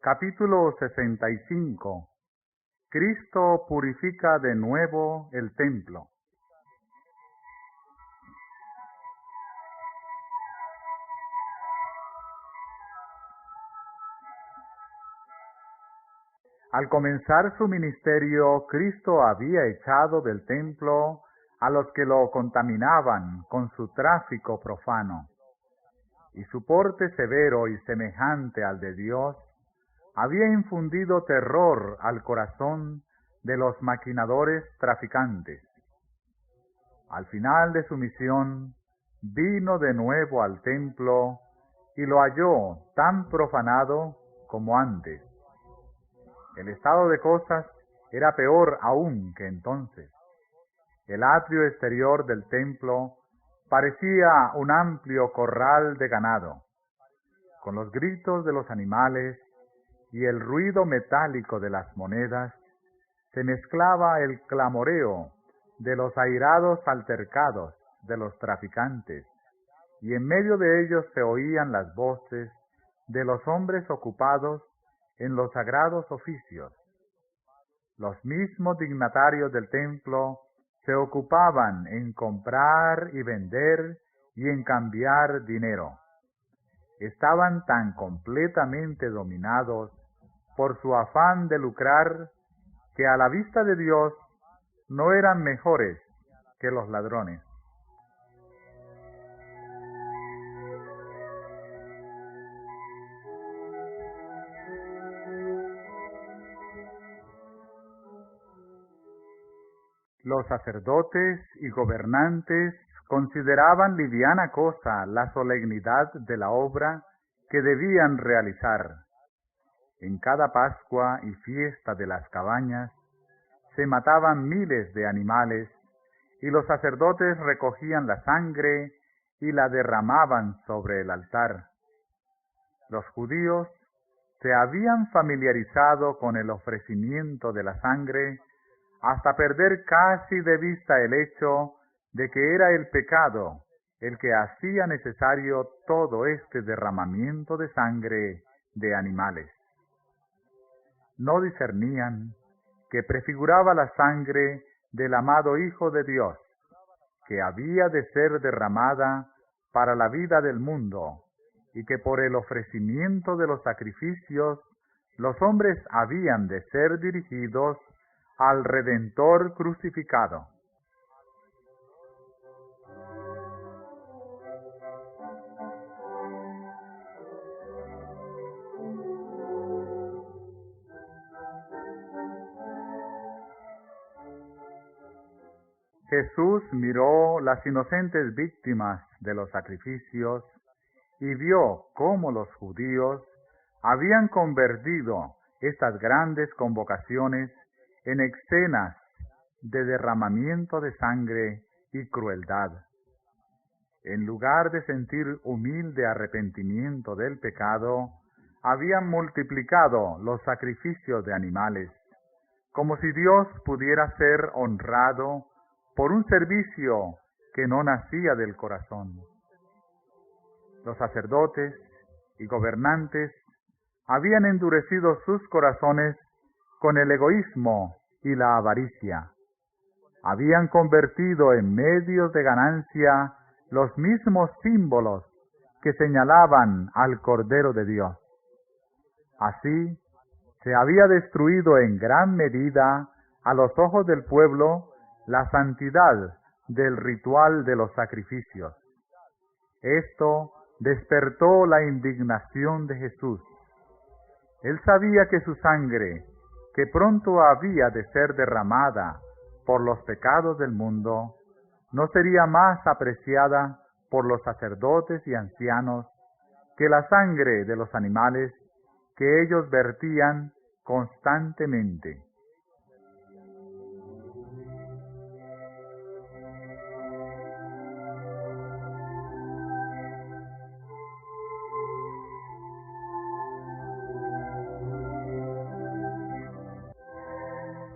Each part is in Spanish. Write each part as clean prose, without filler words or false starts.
Capítulo 65. Cristo purifica de nuevo el templo. Al comenzar su ministerio, Cristo había echado del templo a los que lo contaminaban con su tráfico profano, y su porte severo y semejante al de Dios había infundido terror al corazón de los maquinadores traficantes. Al final de su misión, vino de nuevo al templo y lo halló tan profanado como antes. El estado de cosas era peor aún que entonces. El atrio exterior del templo parecía un amplio corral de ganado. Con los gritos de los animales y el ruido metálico de las monedas, se mezclaba el clamoreo de los airados altercados de los traficantes, y en medio de ellos se oían las voces de los hombres ocupados en los sagrados oficios. Los mismos dignatarios del templo se ocupaban en comprar y vender y en cambiar dinero. Estaban tan completamente dominados por su afán de lucrar que a la vista de Dios no eran mejores que los ladrones. Los sacerdotes y gobernantes consideraban liviana cosa la solemnidad de la obra que debían realizar. En cada Pascua y fiesta de las cabañas se mataban miles de animales, y los sacerdotes recogían la sangre y la derramaban sobre el altar. Los judíos se habían familiarizado con el ofrecimiento de la sangre hasta perder casi de vista el hecho de que era el pecado el que hacía necesario todo este derramamiento de sangre de animales. No discernían que prefiguraba la sangre del amado Hijo de Dios, que había de ser derramada para la vida del mundo, y que por el ofrecimiento de los sacrificios los hombres habían de ser dirigidos al Redentor crucificado. Jesús miró las inocentes víctimas de los sacrificios y vio cómo los judíos habían convertido estas grandes convocaciones en escenas de derramamiento de sangre y crueldad. En lugar de sentir humilde arrepentimiento del pecado, habían multiplicado los sacrificios de animales, como si Dios pudiera ser honrado por un servicio que no nacía del corazón. Los sacerdotes y gobernantes habían endurecido sus corazones con el egoísmo y la avaricia. Habían convertido en medios de ganancia los mismos símbolos que señalaban al Cordero de Dios. Así, se había destruido en gran medida a los ojos del pueblo la santidad del ritual de los sacrificios. Esto despertó la indignación de Jesús. Él sabía que su sangre, que pronto había de ser derramada por los pecados del mundo, no sería más apreciada por los sacerdotes y ancianos que la sangre de los animales que ellos vertían constantemente.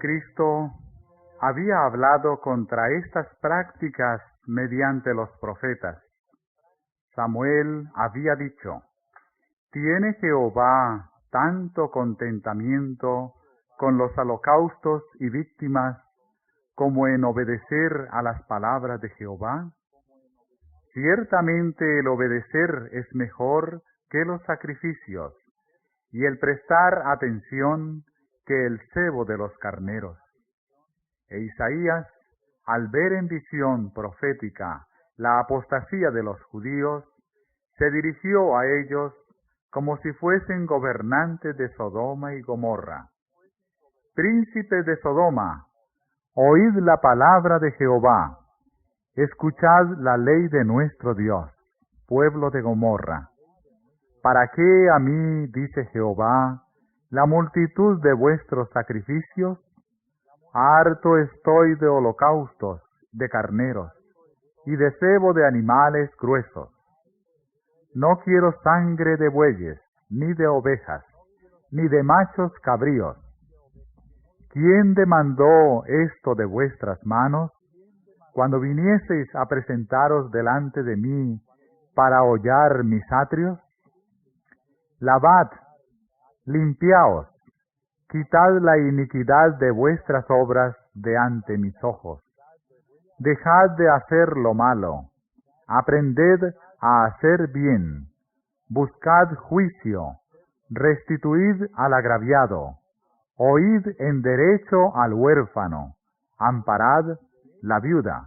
Cristo había hablado contra estas prácticas mediante los profetas. Samuel había dicho: ¿tiene Jehová tanto contentamiento con los holocaustos y víctimas como en obedecer a las palabras de Jehová? Ciertamente el obedecer es mejor que los sacrificios, y el prestar atención que el cebo de los carneros. E Isaías, al ver en visión profética la apostasía de los judíos, se dirigió a ellos como si fuesen gobernantes de Sodoma y Gomorra. Príncipes de Sodoma, oíd la palabra de Jehová, escuchad la ley de nuestro Dios, pueblo de Gomorra. ¿Para qué a mí, dice Jehová, la multitud de vuestros sacrificios? Harto estoy de holocaustos, de carneros, y de cebo de animales gruesos. No quiero sangre de bueyes, ni de ovejas, ni de machos cabríos. ¿Quién demandó esto de vuestras manos? Cuando vinieseis a presentaros delante de mí para hollar mis atrios. Lavad, limpiaos, quitad la iniquidad de vuestras obras de ante mis ojos. Dejad de hacer lo malo, aprended a hacer bien, buscad juicio, restituid al agraviado, oíd en derecho al huérfano, amparad la viuda.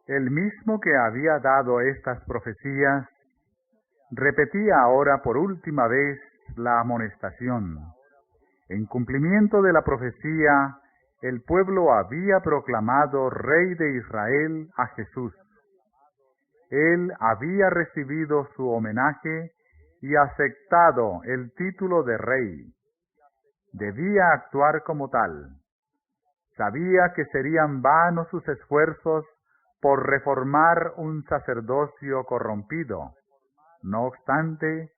El mismo que había dado estas profecías, repetía ahora por última vez la amonestación. En cumplimiento de la profecía, el pueblo había proclamado Rey de Israel a Jesús. Él había recibido su homenaje y aceptado el título de Rey. Debía actuar como tal. Sabía que serían vanos sus esfuerzos por reformar un sacerdocio corrompido. No obstante,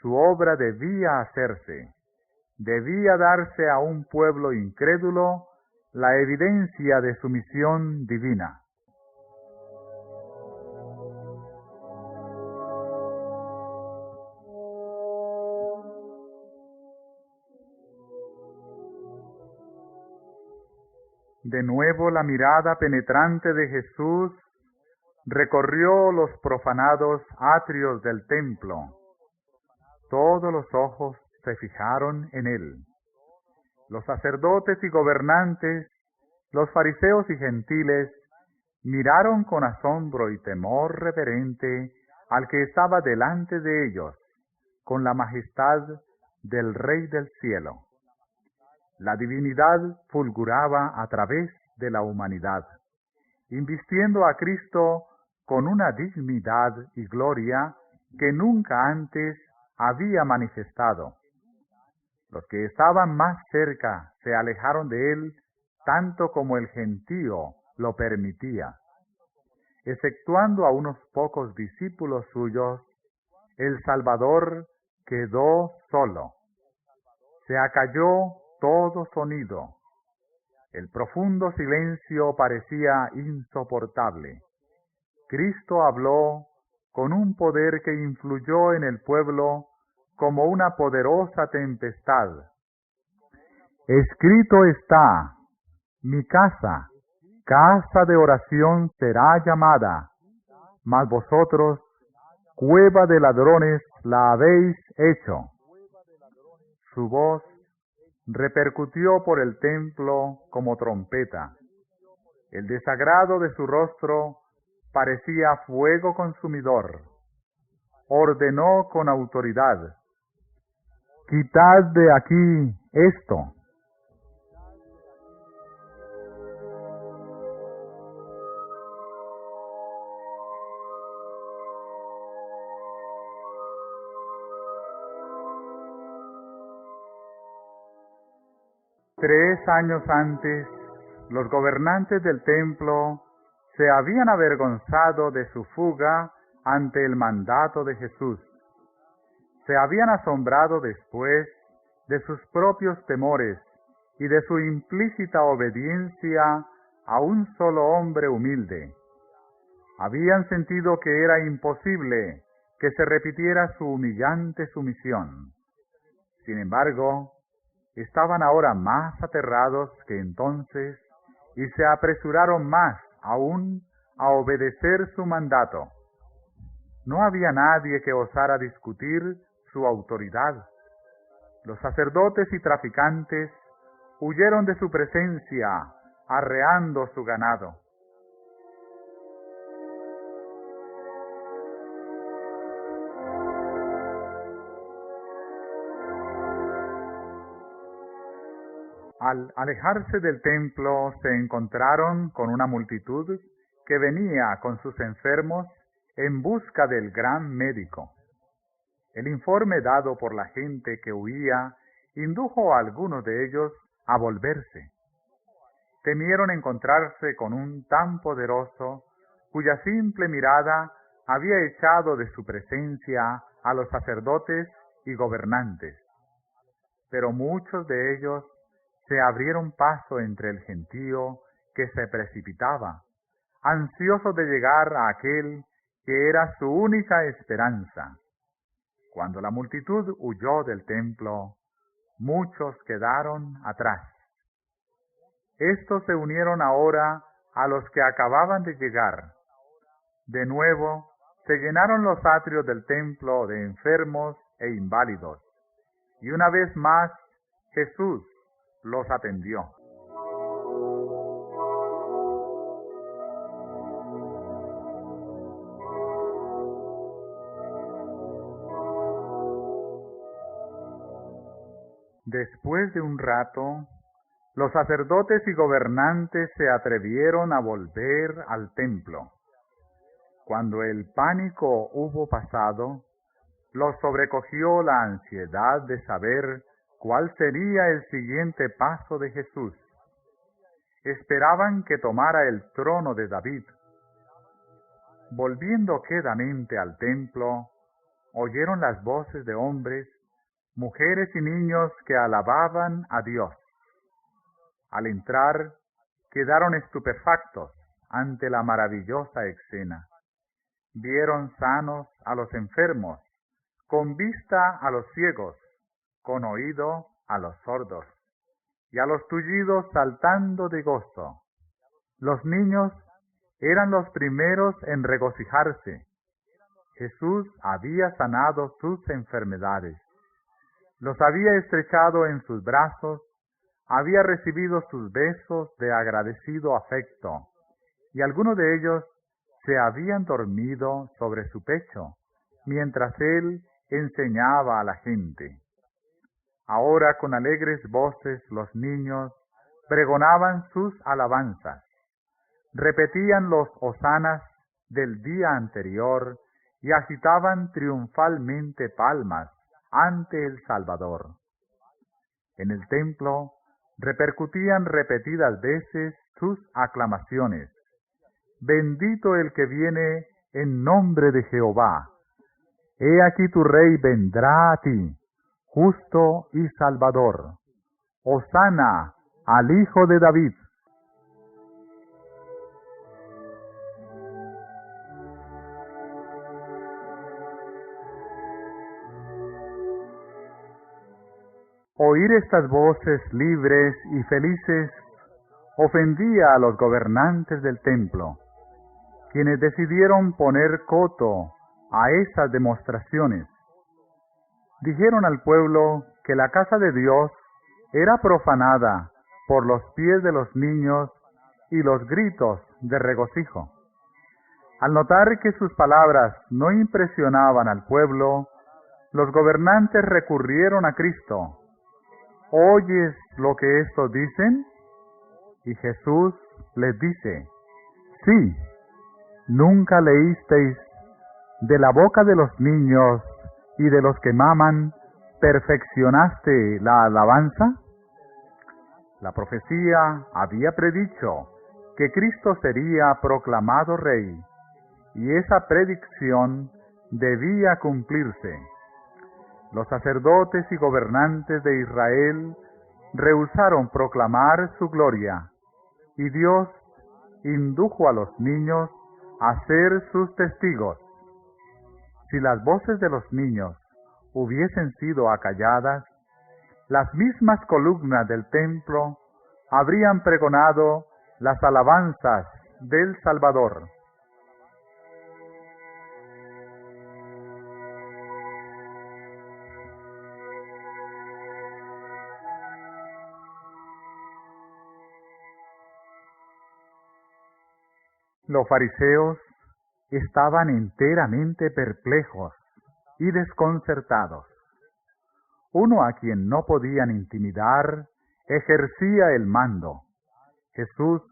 su obra debía hacerse. Debía darse a un pueblo incrédulo la evidencia de su misión divina. De nuevo la mirada penetrante de Jesús recorrió los profanados atrios del templo. Todos los ojos se fijaron en él. Los sacerdotes y gobernantes, los fariseos y gentiles, miraron con asombro y temor reverente al que estaba delante de ellos, con la majestad del Rey del cielo. La divinidad fulguraba a través de la humanidad, invistiendo a Cristo con una dignidad y gloria que nunca antes había manifestado. Los que estaban más cerca se alejaron de él tanto como el gentío lo permitía. Exceptuando a unos pocos discípulos suyos, el Salvador quedó solo. Se acalló todo sonido. El profundo silencio parecía insoportable. Cristo habló con un poder que influyó en el pueblo como una poderosa tempestad. Escrito está, mi casa, casa de oración será llamada, mas vosotros, cueva de ladrones la habéis hecho. Su voz repercutió por el templo como trompeta. El desagrado de su rostro parecía fuego consumidor. Ordenó con autoridad: quitad de aquí esto. Tres años antes, los gobernantes del templo se habían avergonzado de su fuga ante el mandato de Jesús. Se habían asombrado después de sus propios temores y de su implícita obediencia a un solo hombre humilde. Habían sentido que era imposible que se repitiera su humillante sumisión. Sin embargo, estaban ahora más aterrados que entonces y se apresuraron más aún a obedecer su mandato. No había nadie que osara discutir su autoridad. Los sacerdotes y traficantes huyeron de su presencia, arreando su ganado. Al alejarse del templo se encontraron con una multitud que venía con sus enfermos en busca del gran médico. El informe dado por la gente que huía indujo a algunos de ellos a volverse. Temieron encontrarse con un tan poderoso cuya simple mirada había echado de su presencia a los sacerdotes y gobernantes. Pero muchos de ellos se abrieron paso entre el gentío que se precipitaba, ansioso de llegar a aquel que era su única esperanza. Cuando la multitud huyó del templo, muchos quedaron atrás. Estos se unieron ahora a los que acababan de llegar. De nuevo se llenaron los atrios del templo de enfermos e inválidos, y una vez más Jesús los atendió. Después de un rato, los sacerdotes y gobernantes se atrevieron a volver al templo. Cuando el pánico hubo pasado, los sobrecogió la ansiedad de saber cuál sería el siguiente paso de Jesús. Esperaban que tomara el trono de David. Volviendo quedamente al templo, oyeron las voces de hombres, mujeres y niños que alababan a Dios. Al entrar, quedaron estupefactos ante la maravillosa escena. Vieron sanos a los enfermos, con vista a los ciegos, con oído a los sordos, y a los tullidos saltando de gozo. Los niños eran los primeros en regocijarse. Jesús había sanado sus enfermedades. Los había estrechado en sus brazos, había recibido sus besos de agradecido afecto, y algunos de ellos se habían dormido sobre su pecho, mientras él enseñaba a la gente. Ahora con alegres voces los niños pregonaban sus alabanzas, repetían los hosanas del día anterior y agitaban triunfalmente palmas ante el Salvador. En el templo repercutían repetidas veces sus aclamaciones. Bendito el que viene en nombre de Jehová. He aquí tu rey vendrá a ti, justo y salvador. Hosana al Hijo de David. Oír estas voces libres y felices ofendía a los gobernantes del templo, quienes decidieron poner coto a esas demostraciones. Dijeron al pueblo que la casa de Dios era profanada por los pies de los niños y los gritos de regocijo. Al notar que sus palabras no impresionaban al pueblo, los gobernantes recurrieron a Cristo. ¿Oyes lo que estos dicen? Y Jesús les dice, sí, ¿nunca leísteis de la boca de los niños y de los que maman, perfeccionaste la alabanza? La profecía había predicho que Cristo sería proclamado rey, y esa predicción debía cumplirse. Los sacerdotes y gobernantes de Israel rehusaron proclamar su gloria, y Dios indujo a los niños a ser sus testigos. Si las voces de los niños hubiesen sido acalladas, las mismas columnas del templo habrían pregonado las alabanzas del Salvador. Los fariseos estaban enteramente perplejos y desconcertados. Uno a quien no podían intimidar ejercía el mando. Jesús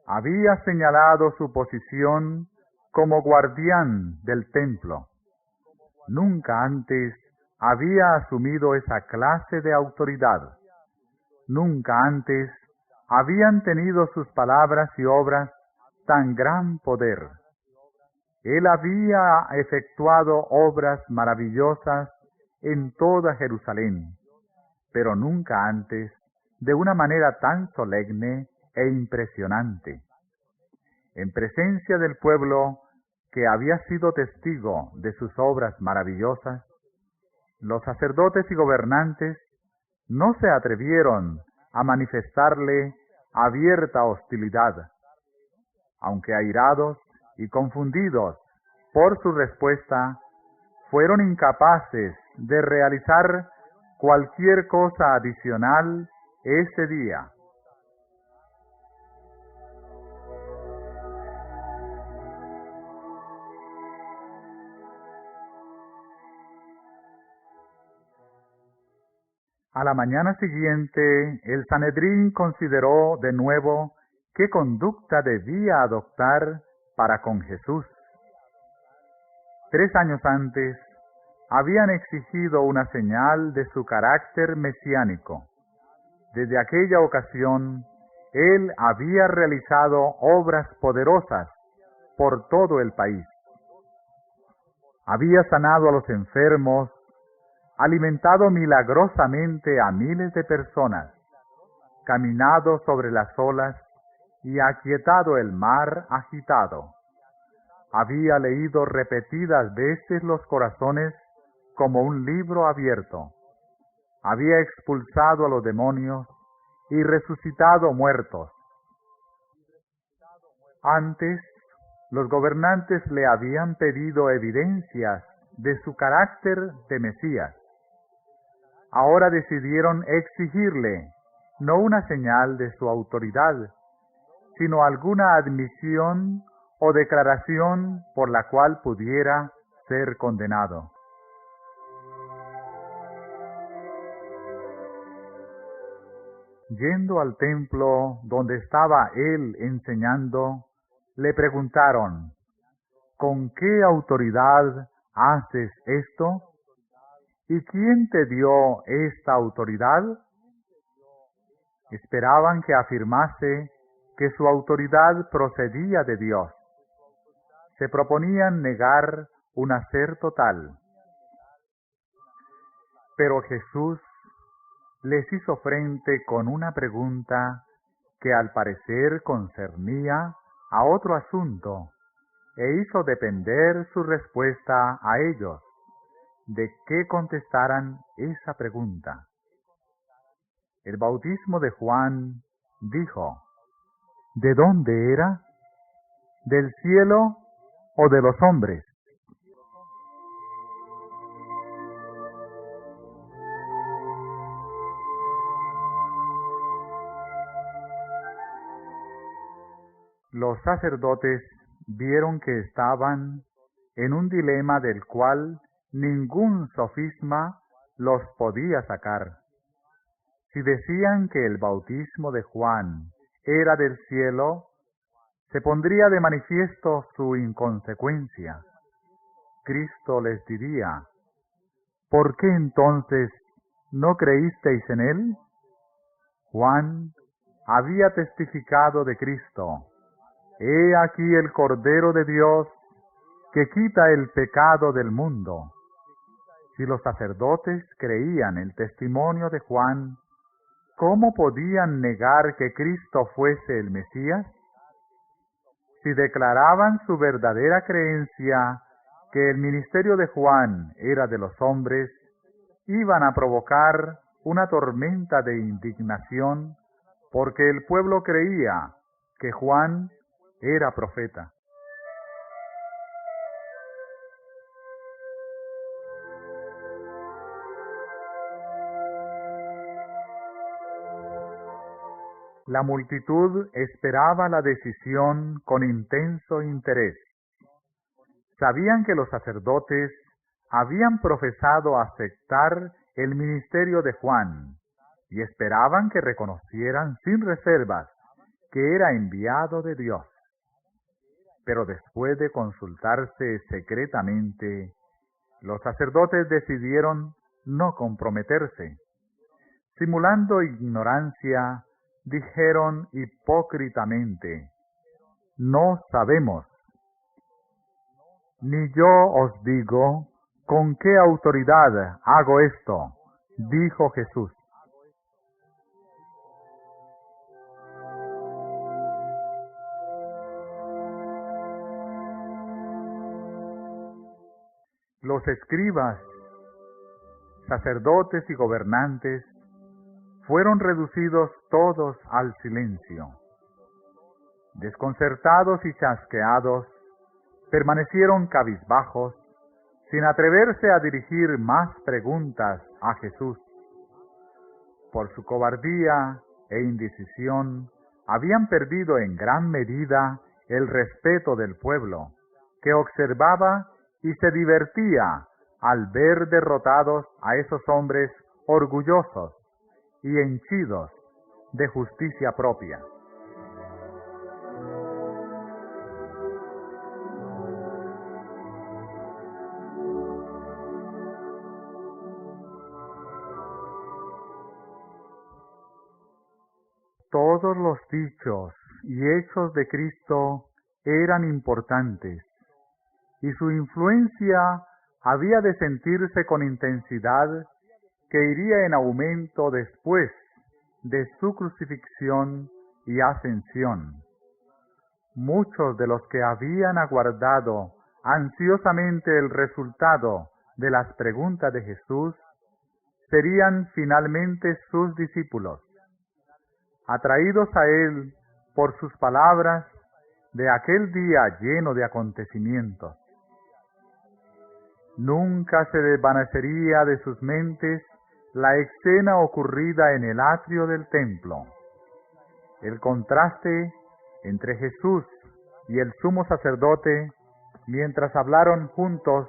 había señalado su posición como guardián del templo. Nunca antes había asumido esa clase de autoridad. Nunca antes habían tenido sus palabras y obras tan gran poder. Él había efectuado obras maravillosas en toda Jerusalén, pero nunca antes de una manera tan solemne e impresionante. En presencia del pueblo que había sido testigo de sus obras maravillosas, los sacerdotes y gobernantes no se atrevieron a manifestarle abierta hostilidad, aunque airados y confundidos por su respuesta, fueron incapaces de realizar cualquier cosa adicional ese día. A la mañana siguiente, el Sanedrín consideró de nuevo qué conducta debía adoptar para con Jesús. 3 años antes, habían exigido una señal de su carácter mesiánico. Desde aquella ocasión, él había realizado obras poderosas por todo el país. Había sanado a los enfermos, alimentado milagrosamente a miles de personas, caminado sobre las olas y aquietado el mar agitado. Había leído repetidas veces los corazones como un libro abierto. Había expulsado a los demonios y resucitado muertos. Antes, los gobernantes le habían pedido evidencias de su carácter de Mesías. Ahora decidieron exigirle no una señal de su autoridad, sino alguna admisión o declaración por la cual pudiera ser condenado. Yendo al templo donde estaba él enseñando, le preguntaron: ¿con qué autoridad haces esto? ¿Y quién te dio esta autoridad? Esperaban que afirmase que su autoridad procedía de Dios. Se proponían negar un hacer total. Pero Jesús les hizo frente con una pregunta que al parecer concernía a otro asunto, e hizo depender su respuesta a ellos, de qué contestaran esa pregunta. El bautismo de Juan, dijo, ¿de dónde era? ¿Del cielo o de los hombres? Los sacerdotes vieron que estaban en un dilema del cual ningún sofisma los podía sacar. Si decían que el bautismo de Juan era del cielo, se pondría de manifiesto su inconsecuencia. Cristo les diría: ¿por qué entonces no creísteis en él? Juan había testificado de Cristo: He aquí el Cordero de Dios que quita el pecado del mundo. Si los sacerdotes creían el testimonio de Juan, ¿cómo podían negar que Cristo fuese el Mesías? Si declaraban su verdadera creencia que el ministerio de Juan era de los hombres, iban a provocar una tormenta de indignación porque el pueblo creía que Juan era profeta. La multitud esperaba la decisión con intenso interés. Sabían que los sacerdotes habían profesado aceptar el ministerio de Juan y esperaban que reconocieran sin reservas que era enviado de Dios. Pero después de consultarse secretamente, los sacerdotes decidieron no comprometerse. Simulando ignorancia, dijeron hipócritamente: no sabemos. Ni yo os digo con qué autoridad hago esto, dijo Jesús. Los escribas, sacerdotes y gobernantes fueron reducidos todos al silencio. Desconcertados y chasqueados, permanecieron cabizbajos, sin atreverse a dirigir más preguntas a Jesús. Por su cobardía e indecisión, habían perdido en gran medida el respeto del pueblo, que observaba y se divertía al ver derrotados a esos hombres orgullosos y henchidos de justicia propia. Todos los dichos y hechos de Cristo eran importantes, y su influencia había de sentirse con intensidad que iría en aumento después de su crucifixión y ascensión. Muchos de los que habían aguardado ansiosamente el resultado de las preguntas de Jesús serían finalmente sus discípulos, atraídos a él por sus palabras de aquel día lleno de acontecimientos. Nunca se desvanecería de sus mentes la escena ocurrida en el atrio del templo. El contraste entre Jesús y el sumo sacerdote, mientras hablaron juntos,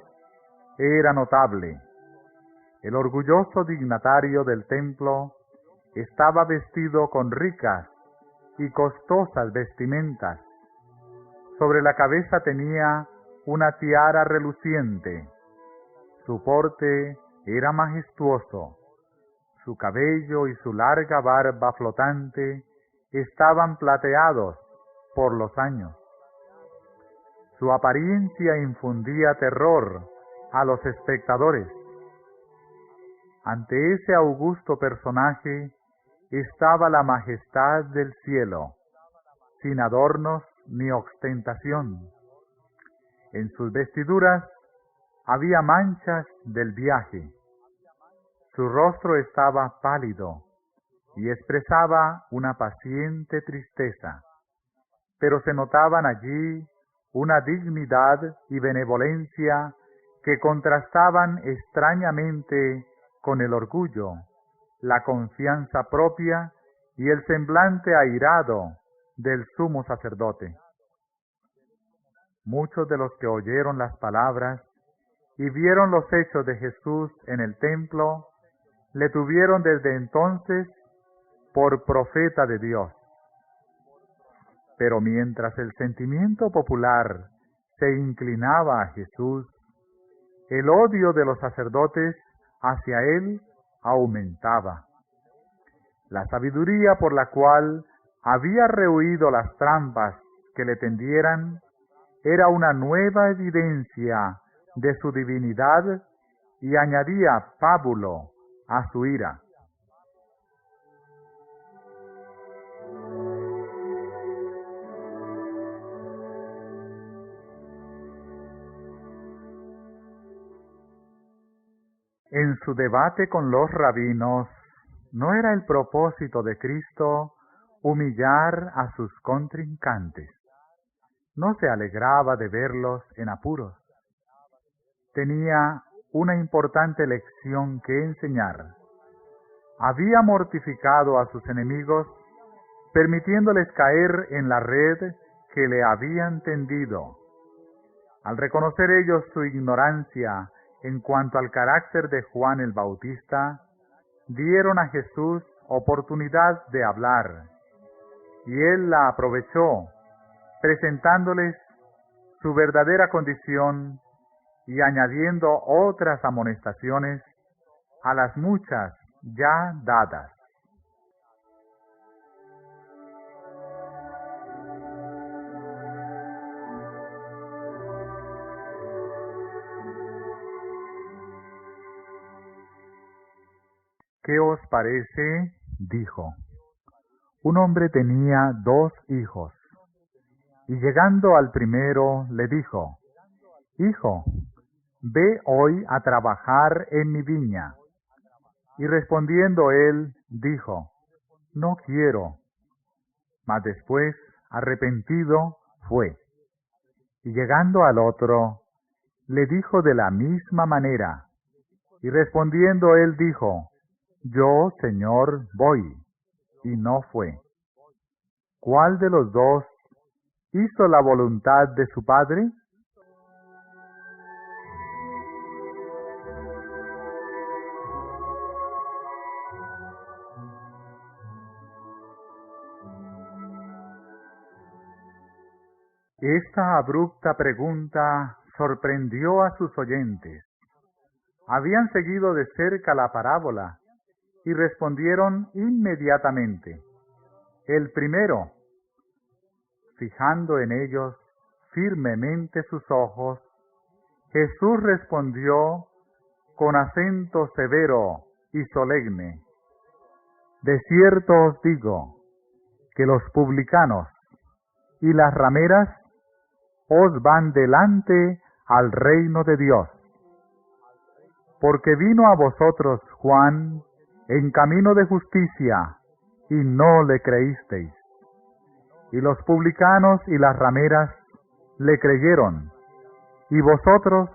era notable. El orgulloso dignatario del templo estaba vestido con ricas y costosas vestimentas. Sobre la cabeza tenía una tiara reluciente. Su porte era majestuoso. Su cabello y su larga barba flotante estaban plateados por los años. Su apariencia infundía terror a los espectadores. Ante ese augusto personaje estaba la majestad del cielo, sin adornos ni ostentación. En sus vestiduras había manchas del viaje. Su rostro estaba pálido y expresaba una paciente tristeza, pero se notaban allí una dignidad y benevolencia que contrastaban extrañamente con el orgullo, la confianza propia y el semblante airado del sumo sacerdote. Muchos de los que oyeron las palabras y vieron los hechos de Jesús en el templo, le tuvieron desde entonces por profeta de Dios. Pero mientras el sentimiento popular se inclinaba a Jesús, el odio de los sacerdotes hacia él aumentaba. La sabiduría por la cual había rehuido las trampas que le tendieran era una nueva evidencia de su divinidad y añadía pábulo a su ira. En su debate con los rabinos, no era el propósito de Cristo humillar a sus contrincantes. No se alegraba de verlos en apuros. Tenía una importante lección que enseñar. Había mortificado a sus enemigos, permitiéndoles caer en la red que le habían tendido. Al reconocer ellos su ignorancia en cuanto al carácter de Juan el Bautista, dieron a Jesús oportunidad de hablar, y él la aprovechó, presentándoles su verdadera condición y añadiendo otras amonestaciones a las muchas ya dadas. ¿Qué os parece? Dijo. Un hombre tenía 2 hijos, y llegando al primero le dijo: Hijo, ve hoy a trabajar en mi viña. Y respondiendo él, dijo: No quiero. Mas después, arrepentido, fue. Y llegando al otro, le dijo de la misma manera. Y respondiendo él dijo: Yo, Señor, voy. Y no fue. ¿Cuál de los 2 hizo la voluntad de su padre? Esta abrupta pregunta sorprendió a sus oyentes. Habían seguido de cerca la parábola y respondieron inmediatamente. El primero, fijando en ellos firmemente sus ojos, Jesús respondió con acento severo y solemne: De cierto os digo que los publicanos y las rameras os van delante al reino de Dios. Porque vino a vosotros Juan en camino de justicia, y no le creísteis. Y los publicanos y las rameras le creyeron. Y vosotros,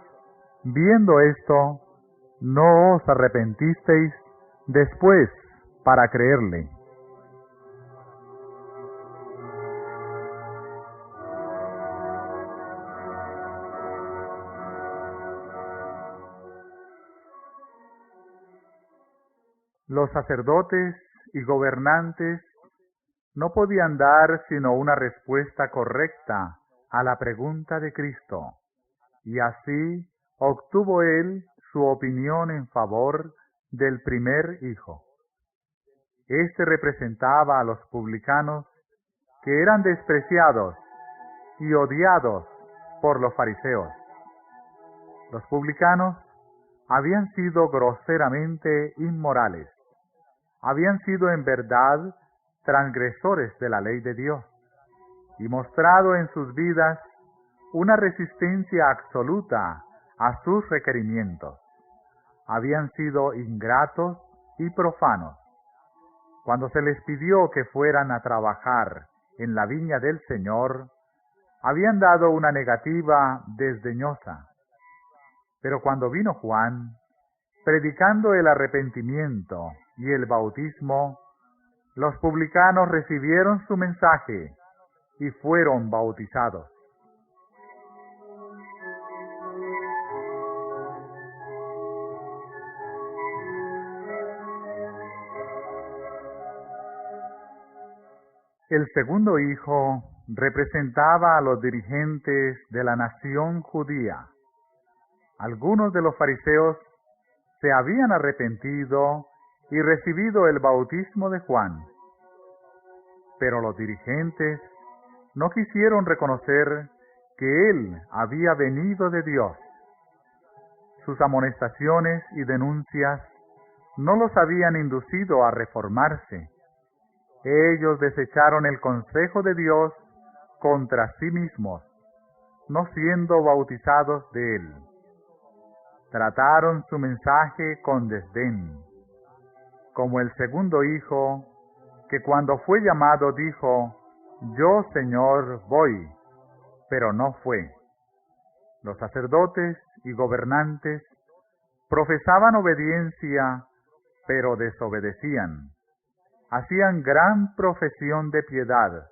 viendo esto, no os arrepentisteis después para creerle. Los sacerdotes y gobernantes no podían dar sino una respuesta correcta a la pregunta de Cristo, y así obtuvo él su opinión en favor del primer hijo. Este representaba a los publicanos, que eran despreciados y odiados por los fariseos. Los publicanos habían sido groseramente inmorales. Habían sido en verdad transgresores de la ley de Dios y mostrado en sus vidas una resistencia absoluta a sus requerimientos. Habían sido ingratos y profanos. Cuando se les pidió que fueran a trabajar en la viña del Señor, habían dado una negativa desdeñosa. Pero cuando vino Juan, predicando el arrepentimiento y el bautismo, los publicanos recibieron su mensaje y fueron bautizados. El segundo hijo representaba a los dirigentes de la nación judía. Algunos de los fariseos se habían arrepentido y recibido el bautismo de Juan, pero los dirigentes no quisieron reconocer que él había venido de Dios. Sus amonestaciones y denuncias no los habían inducido a reformarse. Ellos desecharon el consejo de Dios contra sí mismos, no siendo bautizados de él. trataron su mensaje con desdén, como el segundo hijo, que cuando fue llamado dijo: Yo, Señor, voy, pero no fue. Los sacerdotes y gobernantes profesaban obediencia, pero desobedecían. Hacían gran profesión de piedad,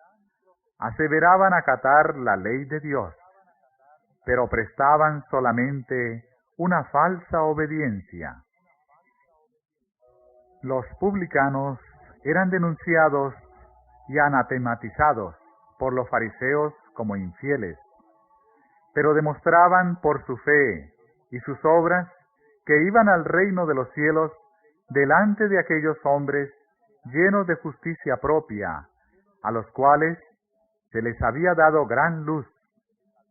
aseveraban acatar la ley de Dios, pero prestaban solamente una falsa obediencia. Los publicanos eran denunciados y anatematizados por los fariseos como infieles, pero demostraban por su fe y sus obras que iban al reino de los cielos delante de aquellos hombres llenos de justicia propia, a los cuales se les había dado gran luz,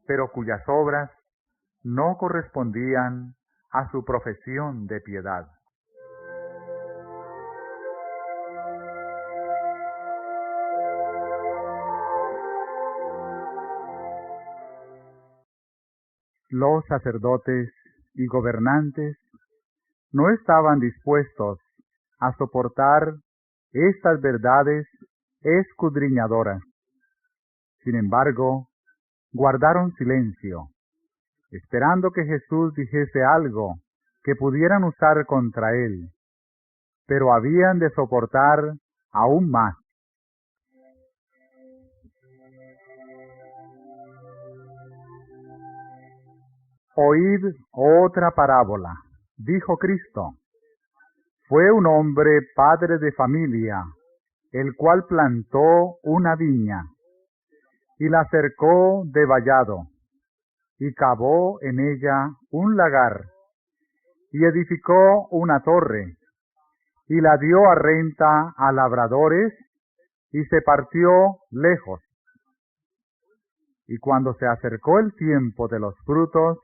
pero cuyas obras no correspondían a su profesión de piedad. Los sacerdotes y gobernantes no estaban dispuestos a soportar estas verdades escudriñadoras. Sin embargo, guardaron silencio, esperando que Jesús dijese algo que pudieran usar contra él, pero habían de soportar aún más. Oíd otra parábola, dijo Cristo. Fue un hombre padre de familia, el cual plantó una viña, y la cercó de vallado, y cavó en ella un lagar, y edificó una torre, y la dio a renta a labradores, y se partió lejos. Y cuando se acercó el tiempo de los frutos,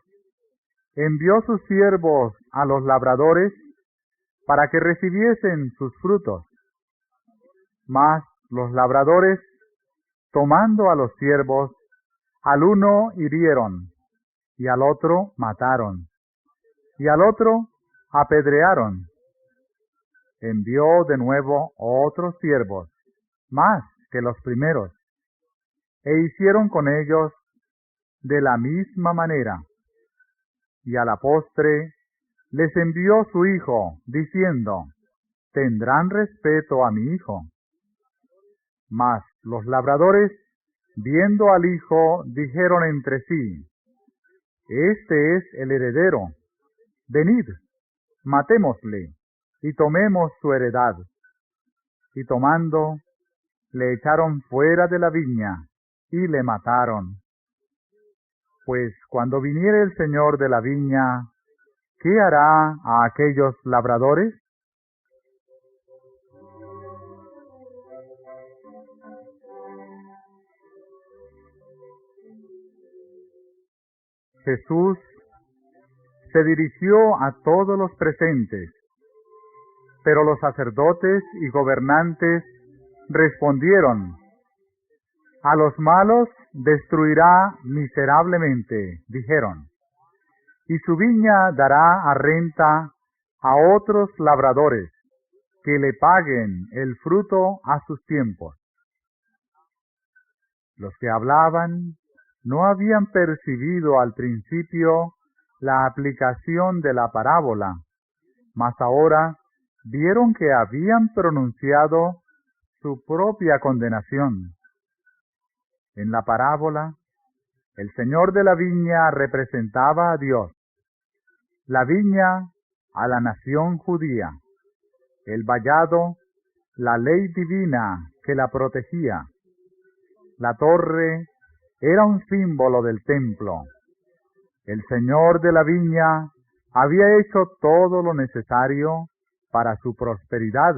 envió sus siervos a los labradores para que recibiesen sus frutos. Mas los labradores, tomando a los siervos, al uno hirieron, y al otro mataron, y al otro apedrearon. Envió de nuevo otros siervos, más que los primeros, e hicieron con ellos de la misma manera. Y a la postre les envió su hijo, diciendo: tendrán respeto a mi hijo. Mas los labradores, viendo al hijo, dijeron entre sí: este es el heredero, venid, matémosle, y tomemos su heredad. Y tomando, le echaron fuera de la viña, y le mataron. Pues cuando viniere el señor de la viña, ¿qué hará a aquellos labradores? Jesús se dirigió a todos los presentes, pero los sacerdotes y gobernantes respondieron: a los malos destruirá miserablemente, dijeron, y su viña dará a renta a otros labradores, que le paguen el fruto a sus tiempos. Los que hablaban no habían percibido al principio la aplicación de la parábola, mas ahora vieron que habían pronunciado su propia condenación. En la parábola, el señor de la viña representaba a Dios, la viña a la nación judía, el vallado, la ley divina que la protegía. La torre era un símbolo del templo. El señor de la viña había hecho todo lo necesario para su prosperidad.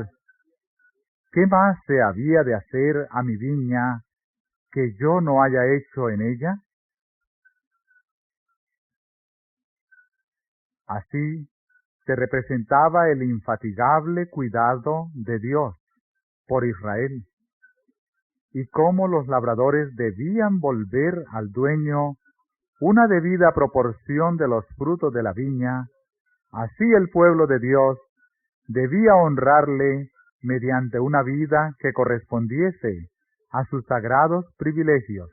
¿Qué más se había de hacer a mi viña que yo no haya hecho en ella? Así se representaba el infatigable cuidado de Dios por Israel, y cómo los labradores debían volver al dueño una debida proporción de los frutos de la viña Así el pueblo de Dios debía honrarle mediante una vida que correspondiese a sus sagrados privilegios.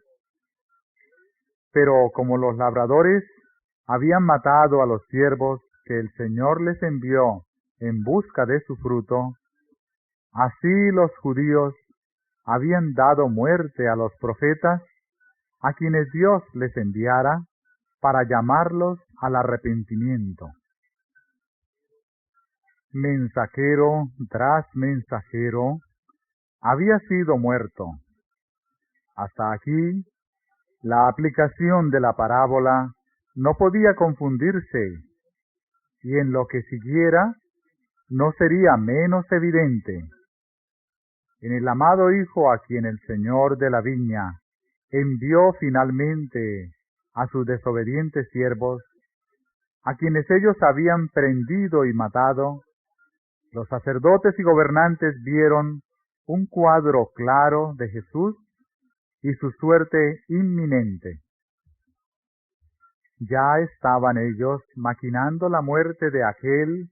Pero como los labradores habían matado a los siervos que el Señor les envió en busca de su fruto, así los judíos habían dado muerte a los profetas a quienes Dios les enviara para llamarlos al arrepentimiento. Mensajero tras mensajero había sido muerto. Hasta aquí, la aplicación de la parábola no podía confundirse, y en lo que siguiera no sería menos evidente. En el amado Hijo a quien el Señor de la viña envió finalmente a sus desobedientes siervos, a quienes ellos habían prendido y matado, los sacerdotes y gobernantes vieron un cuadro claro de Jesús y su suerte inminente. Ya estaban ellos maquinando la muerte de aquel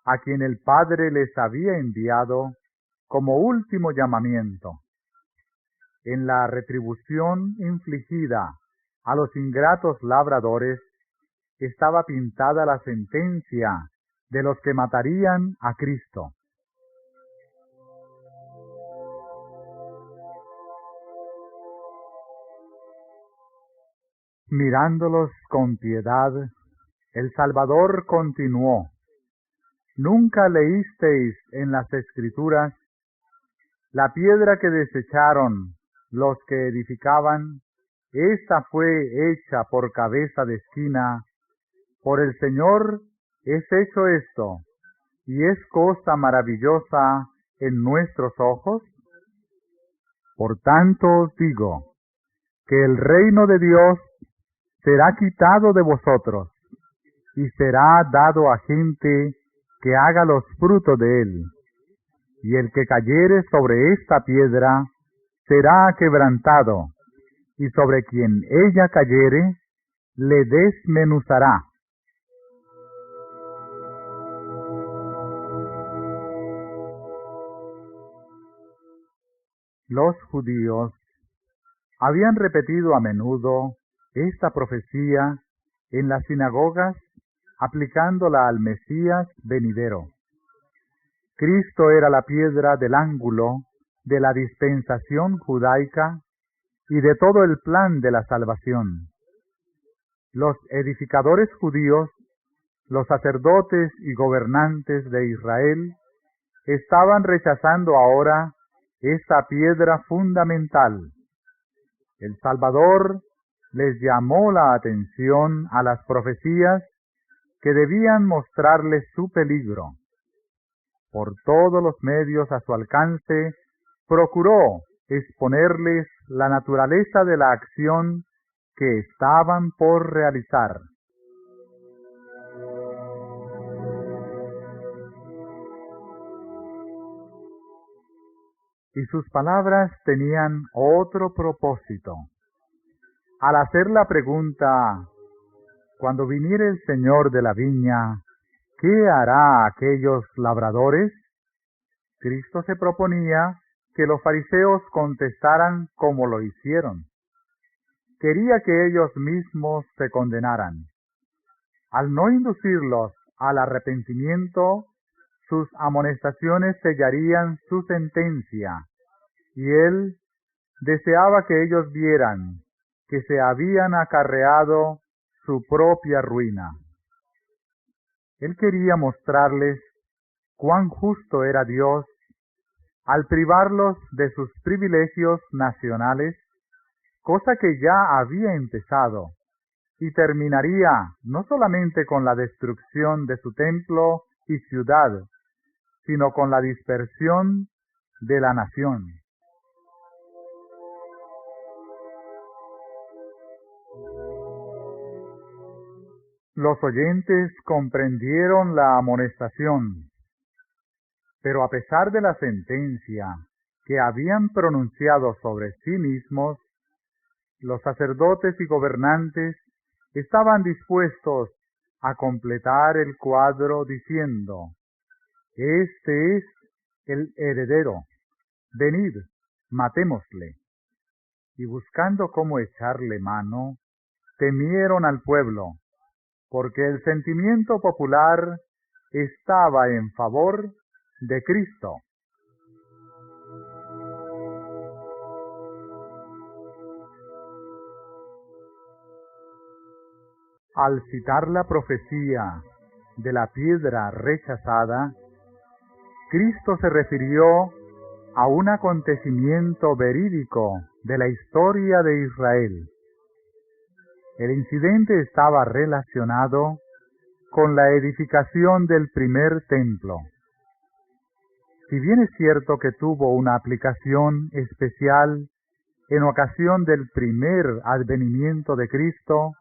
a quien el Padre les había enviado como último llamamiento. En la retribución infligida a los ingratos labradores estaba pintada la sentencia de los que matarían a Cristo. Mirándolos con piedad, el Salvador continuó: ¿Nunca leísteis en las Escrituras: la piedra que desecharon los que edificaban, esta fue hecha por cabeza de esquina? Por el Señor es hecho esto, y es cosa maravillosa en nuestros ojos? Por tanto os digo, que el reino de Dios será quitado de vosotros, y será dado a gente que haga los frutos de él. Y el que cayere sobre esta piedra será quebrantado, y sobre quien ella cayere le desmenuzará. Los judíos habían repetido a menudo esta profecía en las sinagogas, aplicándola al Mesías venidero. Cristo era la piedra del ángulo de la dispensación judaica y de todo el plan de la salvación. Los edificadores judíos, los sacerdotes y gobernantes de Israel, estaban rechazando ahora esta piedra fundamental. El Salvador les llamó la atención a las profecías que debían mostrarles su peligro. Por todos los medios a su alcance, procuró exponerles la naturaleza de la acción que estaban por realizar. Y sus palabras tenían otro propósito. Al hacer la pregunta: cuando viniere el Señor de la viña, ¿qué hará a aquellos labradores?, Cristo se proponía que los fariseos contestaran como lo hicieron. Quería que ellos mismos se condenaran. Al no inducirlos al arrepentimiento, sus amonestaciones sellarían su sentencia, y él deseaba que ellos vieran que se habían acarreado su propia ruina. Él quería mostrarles cuán justo era Dios al privarlos de sus privilegios nacionales, cosa que ya había empezado y terminaría no solamente con la destrucción de su templo y ciudad, sino con la dispersión de la nación. Los oyentes comprendieron la amonestación, pero a pesar de la sentencia que habían pronunciado sobre sí mismos, los sacerdotes y gobernantes estaban dispuestos a completar el cuadro diciendo: este es el heredero, venid, matémosle. Y buscando cómo echarle mano, temieron al pueblo, porque el sentimiento popular estaba en favor de Cristo. Al citar la profecía de la piedra rechazada, Cristo se refirió a un acontecimiento verídico de la historia de Israel. El incidente estaba relacionado con la edificación del primer templo. Si bien es cierto que tuvo una aplicación especial en ocasión del primer advenimiento de Cristo,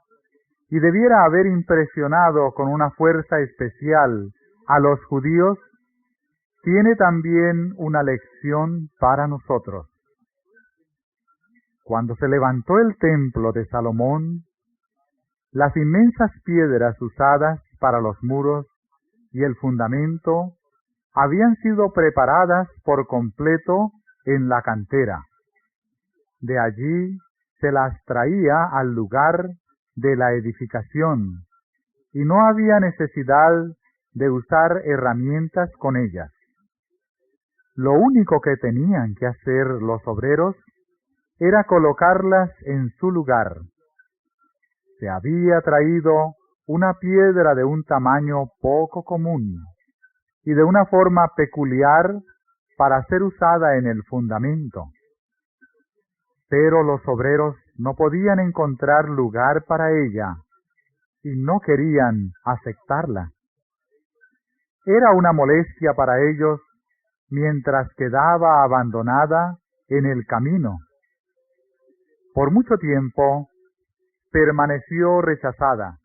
y debiera haber impresionado con una fuerza especial a los judíos, tiene también una lección para nosotros. Cuando se levantó el templo de Salomón, las inmensas piedras usadas para los muros y el fundamento habían sido preparadas por completo en la cantera. De allí se las traía al lugar de la edificación, y no había necesidad de usar herramientas con ellas. Lo único que tenían que hacer los obreros era colocarlas en su lugar. Se había traído una piedra de un tamaño poco común y de una forma peculiar para ser usada en el fundamento. Pero los obreros no podían encontrar lugar para ella y no querían aceptarla. Era una molestia para ellos mientras quedaba abandonada en el camino. Por mucho tiempo permaneció rechazada,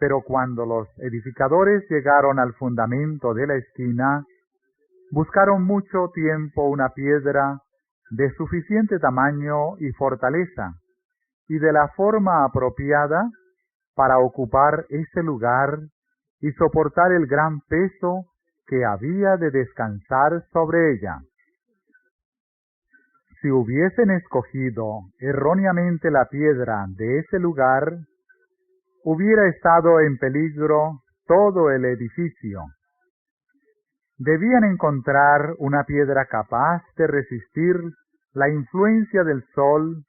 pero cuando los edificadores llegaron al fundamento de la esquina, buscaron mucho tiempo una piedra de suficiente tamaño y fortaleza, y de la forma apropiada para ocupar ese lugar y soportar el gran peso que había de descansar sobre ella. Si hubiesen escogido erróneamente la piedra de ese lugar, hubiera estado en peligro todo el edificio. Debían encontrar una piedra capaz de resistir la influencia del sol,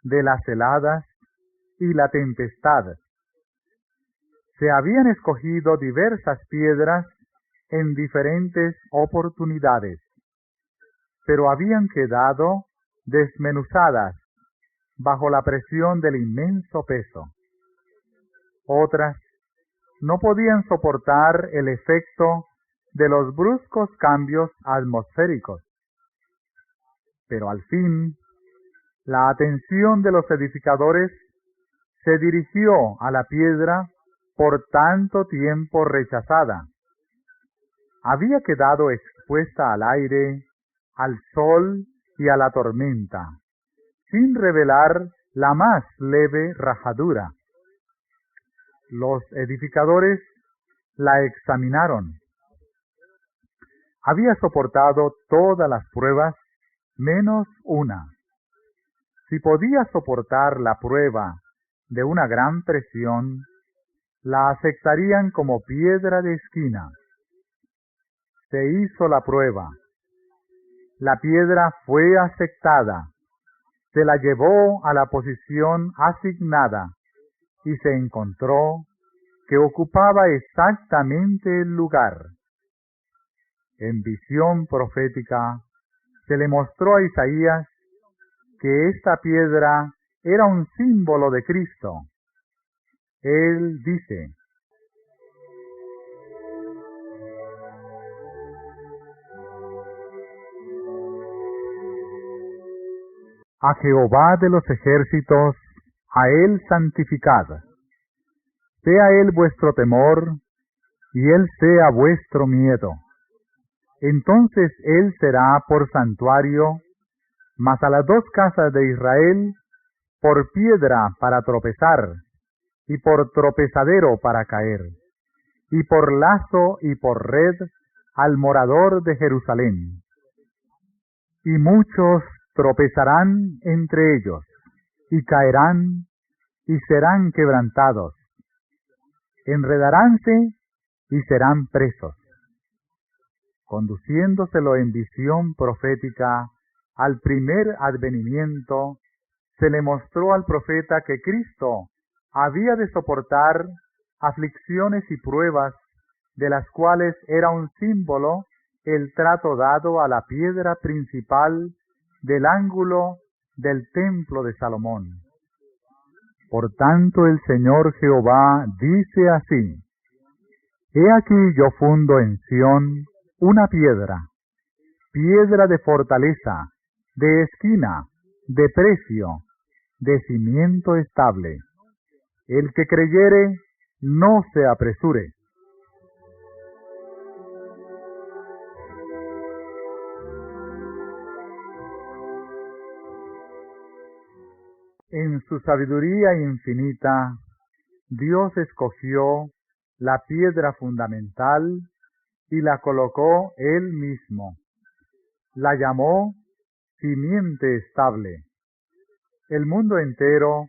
de las heladas y la tempestad. Se habían escogido diversas piedras en diferentes oportunidades, pero habían quedado desmenuzadas bajo la presión del inmenso peso. Otras no podían soportar el efecto de los bruscos cambios atmosféricos. Pero al fin, la atención de los edificadores se dirigió a la piedra por tanto tiempo rechazada. Había quedado expuesta al aire, al sol y a la tormenta, sin revelar la más leve rajadura. Los edificadores la examinaron. Había soportado todas las pruebas menos una. Si podía soportar la prueba de una gran presión, la aceptarían como piedra de esquina. Se hizo la prueba. La piedra fue aceptada. Se la llevó a la posición asignada y se encontró que ocupaba exactamente el lugar. En visión profética se le mostró a Isaías que esta piedra era un símbolo de Cristo. Él dice: a Jehová de los ejércitos, a él santificad. Sea él vuestro temor, y él sea vuestro miedo. Entonces él será por santuario, mas a las dos casas de Israel por piedra para tropezar, y por tropezadero para caer, y por lazo y por red al morador de Jerusalén. Y muchos tropezarán entre ellos, y caerán, y serán quebrantados, enredaránse y serán presos. Conduciéndoselo en visión profética al primer advenimiento, se le mostró al profeta que Cristo había de soportar aflicciones y pruebas, de las cuales era un símbolo el trato dado a la piedra principal del ángulo del templo de Salomón. Por tanto el Señor Jehová dice así: He aquí yo fundo en Sión una piedra, piedra de fortaleza, de esquina, de precio, de cimiento estable. El que creyere, no se apresure. En su sabiduría infinita, Dios escogió la piedra fundamental y la colocó Él mismo. La llamó simiente estable. El mundo entero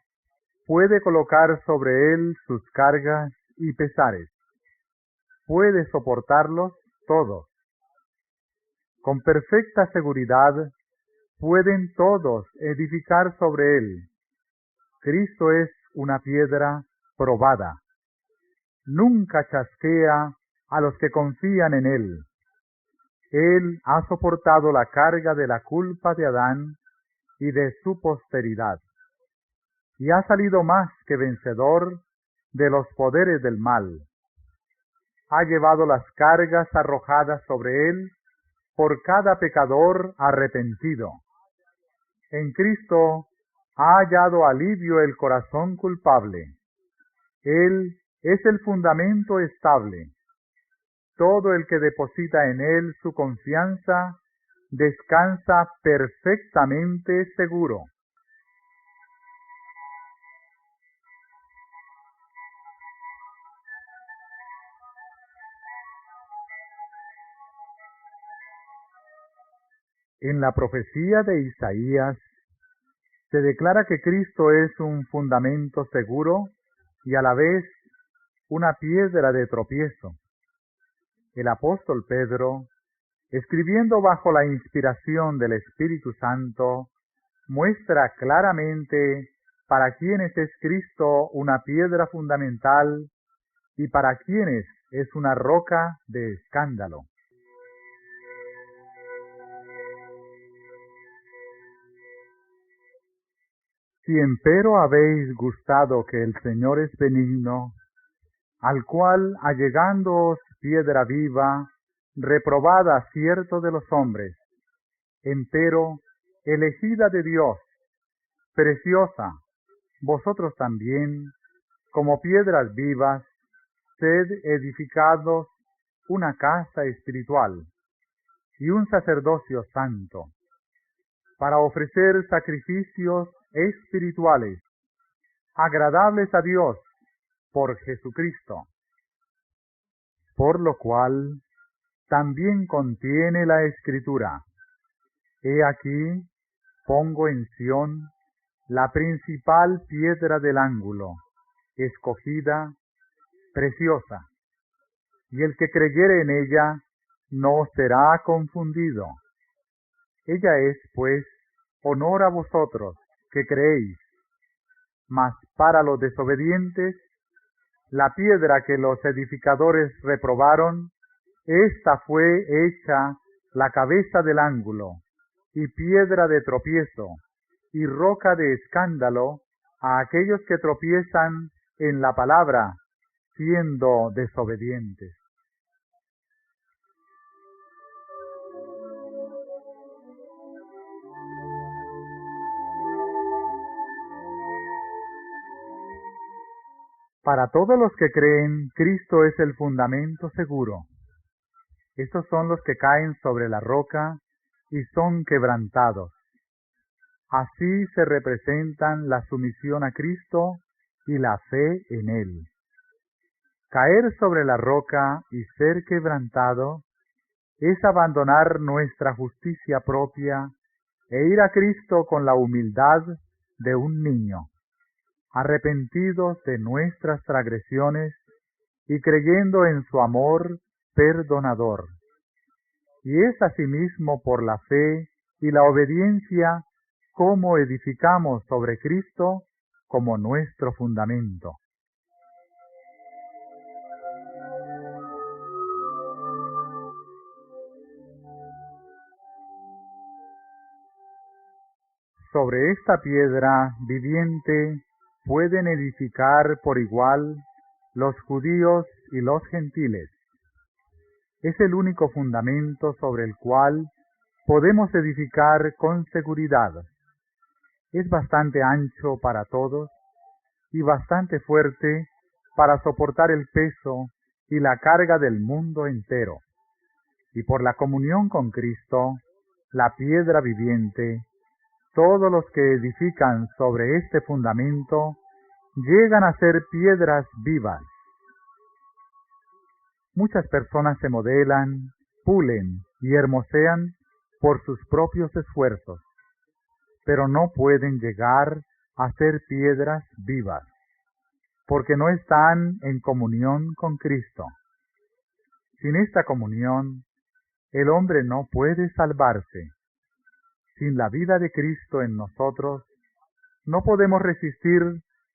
puede colocar sobre él sus cargas y pesares. Puede soportarlos todos. Con perfecta seguridad pueden todos edificar sobre él. Cristo es una piedra probada. Nunca chasquea a los que confían en él. Él ha soportado la carga de la culpa de Adán y de su posteridad, y ha salido más que vencedor de los poderes del mal. Ha llevado las cargas arrojadas sobre él por cada pecador arrepentido. En Cristo ha hallado alivio el corazón culpable. Él es el fundamento estable. Todo el que deposita en él su confianza descansa perfectamente seguro. En la profecía de Isaías se declara que Cristo es un fundamento seguro y a la vez una piedra de tropiezo. El apóstol Pedro, escribiendo bajo la inspiración del Espíritu Santo, muestra claramente para quienes es Cristo una piedra fundamental y para quienes es una roca de escándalo. Si empero habéis gustado que el Señor es benigno, al cual allegándoos piedra viva, reprobada cierto de los hombres, empero elegida de Dios, preciosa, vosotros también, como piedras vivas, sed edificados una casa espiritual y un sacerdocio santo, para ofrecer sacrificios espirituales, agradables a Dios por Jesucristo. Por lo cual, también contiene la Escritura: He aquí, pongo en Sión la principal piedra del ángulo, escogida, preciosa, y el que creyere en ella no será confundido. Ella es, pues, honor a vosotros que creéis, mas para los desobedientes, la piedra que los edificadores reprobaron, ésta fue hecha la cabeza del ángulo, y piedra de tropiezo, y roca de escándalo a aquellos que tropiezan en la palabra, siendo desobedientes. Para todos los que creen, Cristo es el fundamento seguro. Estos son los que caen sobre la roca y son quebrantados. Así se representan la sumisión a Cristo y la fe en Él. Caer sobre la roca y ser quebrantado es abandonar nuestra justicia propia e ir a Cristo con la humildad de un niño, arrepentidos de nuestras transgresiones y creyendo en su amor perdonador. Y es asimismo por la fe y la obediencia como edificamos sobre Cristo como nuestro fundamento. Sobre esta piedra viviente pueden edificar por igual los judíos y los gentiles. Es el único fundamento sobre el cual podemos edificar con seguridad. Es bastante ancho para todos y bastante fuerte para soportar el peso y la carga del mundo entero. Y por la comunión con Cristo, la piedra viviente, todos los que edifican sobre este fundamento llegan a ser piedras vivas. Muchas personas se modelan, pulen y hermosean por sus propios esfuerzos, pero no pueden llegar a ser piedras vivas, porque no están en comunión con Cristo. Sin esta comunión, el hombre no puede salvarse. Sin la vida de Cristo en nosotros, no podemos resistir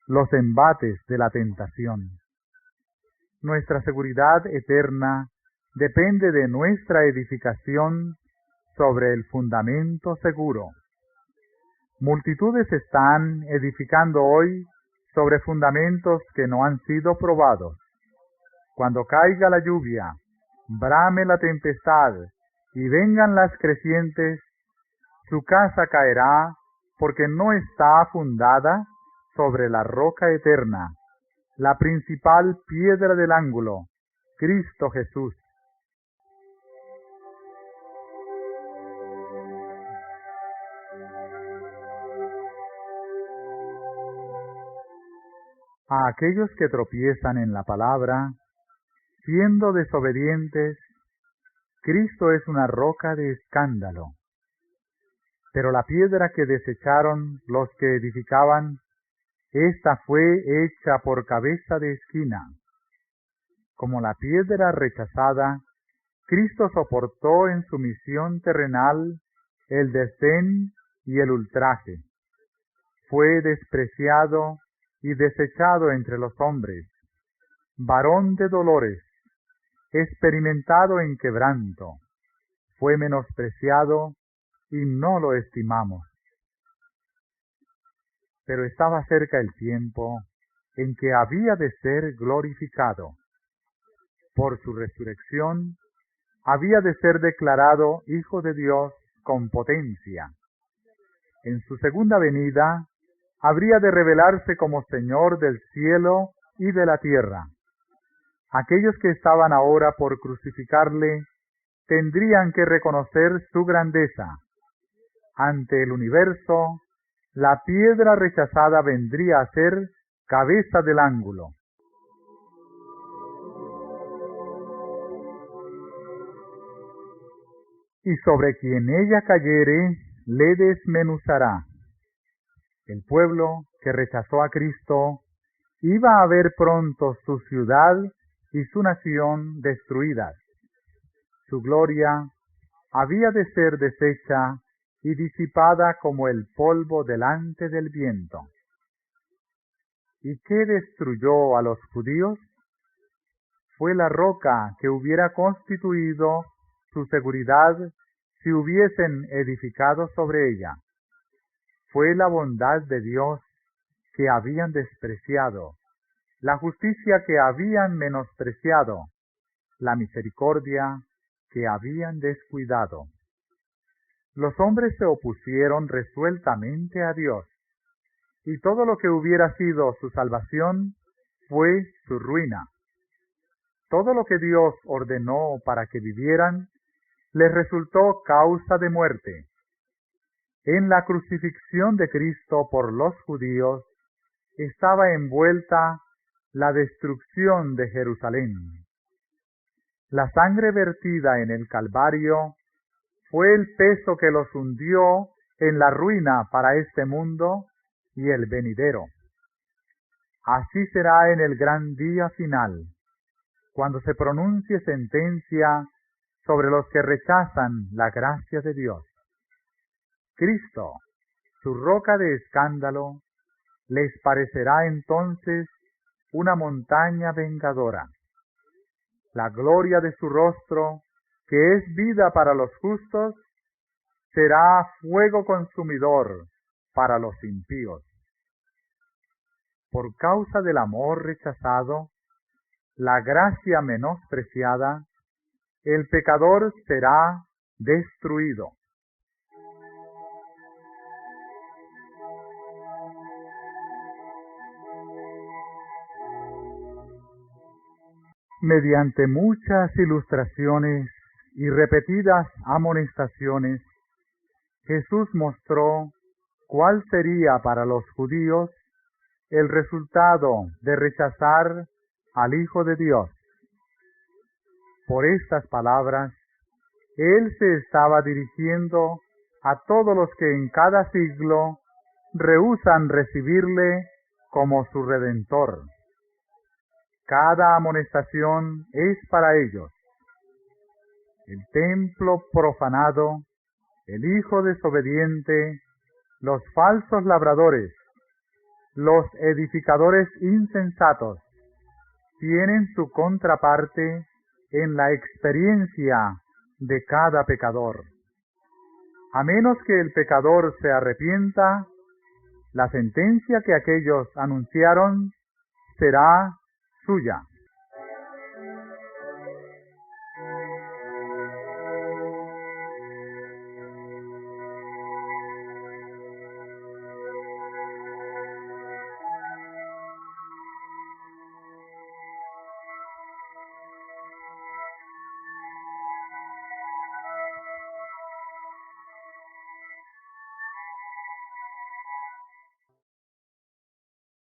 los embates de la tentación. Nuestra seguridad eterna depende de nuestra edificación sobre el fundamento seguro. Multitudes están edificando hoy sobre fundamentos que no han sido probados. Cuando caiga la lluvia, brame la tempestad y vengan las crecientes, su casa caerá porque no está fundada sobre la roca eterna, la principal piedra del ángulo, Cristo Jesús. A aquellos que tropiezan en la palabra, siendo desobedientes, Cristo es una roca de escándalo. Pero la piedra que desecharon los que edificaban, esta fue hecha por cabeza de esquina. Como la piedra rechazada, Cristo soportó en su misión terrenal el desdén y el ultraje. Fue despreciado y desechado entre los hombres, varón de dolores, experimentado en quebranto. Fue menospreciado y no lo estimamos. Pero estaba cerca el tiempo en que había de ser glorificado. Por su resurrección, había de ser declarado Hijo de Dios con potencia. En su segunda venida, habría de revelarse como Señor del cielo y de la tierra. Aquellos que estaban ahora por crucificarle, tendrían que reconocer su grandeza. Ante el universo, la piedra rechazada vendría a ser cabeza del ángulo. Y sobre quien ella cayere, le desmenuzará. El pueblo que rechazó a Cristo iba a ver pronto su ciudad y su nación destruidas. Su gloria había de ser deshecha y disipada como el polvo delante del viento. ¿Y qué destruyó a los judíos? Fue la roca que hubiera constituido su seguridad si hubiesen edificado sobre ella. Fue la bondad de Dios que habían despreciado, la justicia que habían menospreciado, la misericordia que habían descuidado. Los hombres se opusieron resueltamente a Dios, y todo lo que hubiera sido su salvación fue su ruina. Todo lo que Dios ordenó para que vivieran les resultó causa de muerte. En la crucifixión de Cristo por los judíos, estaba envuelta la destrucción de Jerusalén. La sangre vertida en el Calvario fue el peso que los hundió en la ruina para este mundo y el venidero. Así será en el gran día final, cuando se pronuncie sentencia sobre los que rechazan la gracia de Dios. Cristo, su roca de escándalo, les parecerá entonces una montaña vengadora. La gloria de su rostro, que es vida para los justos, será fuego consumidor para los impíos. Por causa del amor rechazado, la gracia menospreciada, el pecador será destruido. Mediante muchas ilustraciones y repetidas amonestaciones, Jesús mostró cuál sería para los judíos el resultado de rechazar al Hijo de Dios. Por estas palabras, Él se estaba dirigiendo a todos los que en cada siglo rehúsan recibirle como su Redentor. Cada amonestación es para ellos. El templo profanado, el hijo desobediente, los falsos labradores, los edificadores insensatos, tienen su contraparte en la experiencia de cada pecador. A menos que el pecador se arrepienta, la sentencia que aquellos anunciaron será suya.